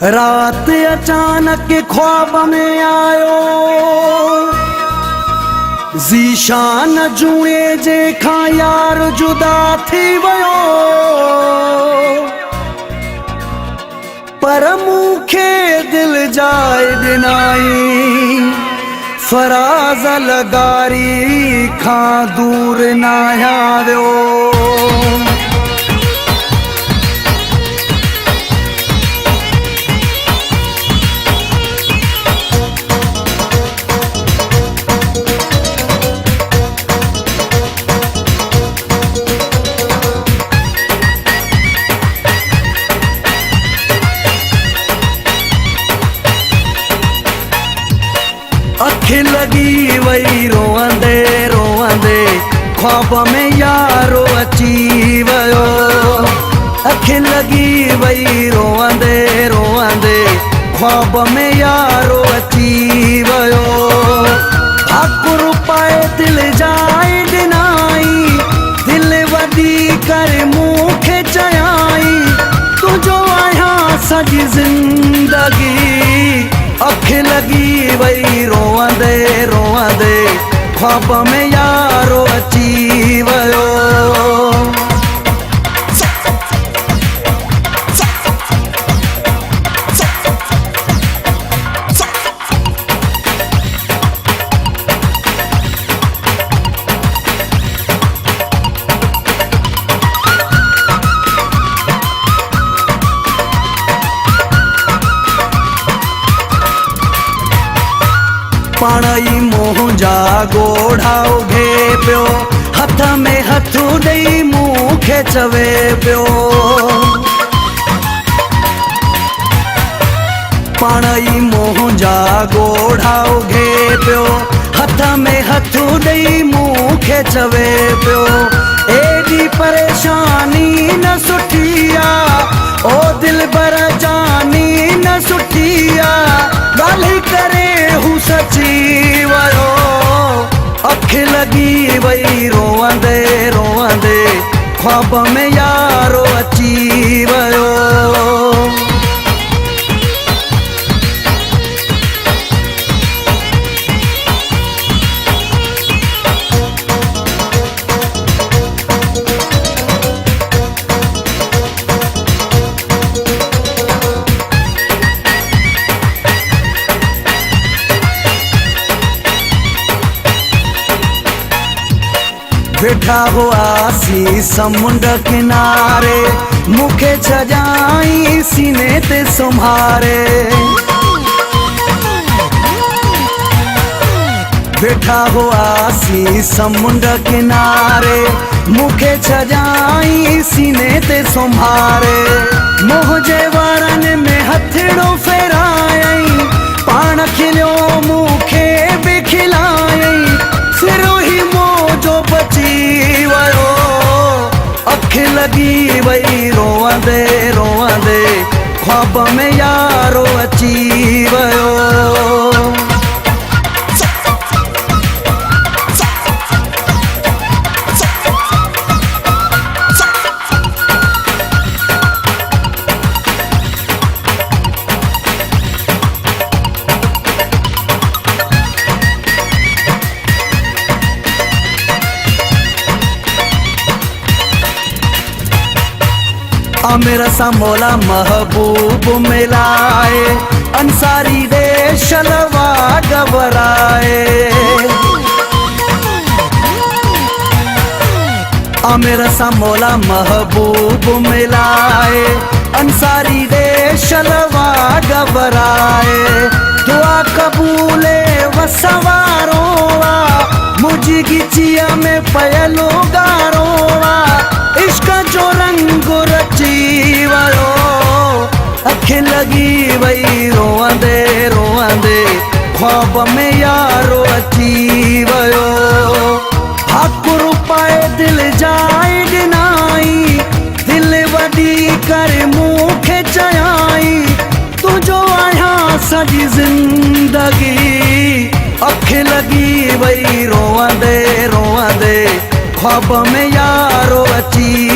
रात अचानक ख्वाब में आयो, ज़ीशान जुए जे खां यार जुदा थी वयो। पर मूंखे दिल जाए ॾिनाई, फराज़ लगारी खां दूर न आवियो। अख लगी वही रोअंदे रोअंदे, ख्वाब में यारो अची वयो। अख लगी वही रोअंदे रोअंदे, ख्वाब में यारो अची वयो। ठाकुर पाए दिल जाए ॾिनाई, दिल वधी कर मूंखे चयाई, तुंहिंजो आहियां सॼी ज़िंदगी। अख लगी वही रोअंदे रोअंदे, ख्वाब में यारो अची वयो। पाणई मोह जा गोढ़ा उघे पियो, हथ में हथु ॾेई मूंखे चवे पियो। पाणई मोह जा गोढ़ा उघे पियो, हथ में हथु ॾेई मूंखे चवे पियो। एॾी परेशानी न सुठी आ, ओ दिलबर जानी न सुठी आ, ॻाल्हि करे हू सची वयो। अख लगी वही रोअंदे रोअंदे, ख्वाब में यारो अची वयो। वेठा हुआसी समुंड किनारे, मूंखे छॼाई सीने ते सुम्हारे। वेठा हुआसी समुंड किनारे, मूंखे छॼाई सीने ते सुम्हारे। मोह जे वारनि में हथड़ो फेरायई, पाण खिलियो मूंखे बि खिलायई, सिरो ही जो बची वयो। अख लगी वही रोअंदे रोअंदे, ख्वाब में यारो अची वयो। आमिर सां मौला महबूब मिलाए, अंसारी दे शलवा घबराए। आमिर सां मौला महबूब मिलाए, अंसारी दे शलवा घबराए। दुआ कबूले वसवारो आ, मुझी गिचिया में पयलो गारो आ, इश्क जो रंग रची वयो। अख लगी वही रोअंदे रोअंदे, ख्वाब में यारो अची वयो। ठाकुर पाए दिल जाए ॾिनाई, दिल वधी कर मूंखे चयाई, तुंहिंजो आहियां सॼी ज़िंदगी। अख लगी वही रोअंदे रोअंदे, ख्वाब में यारो अची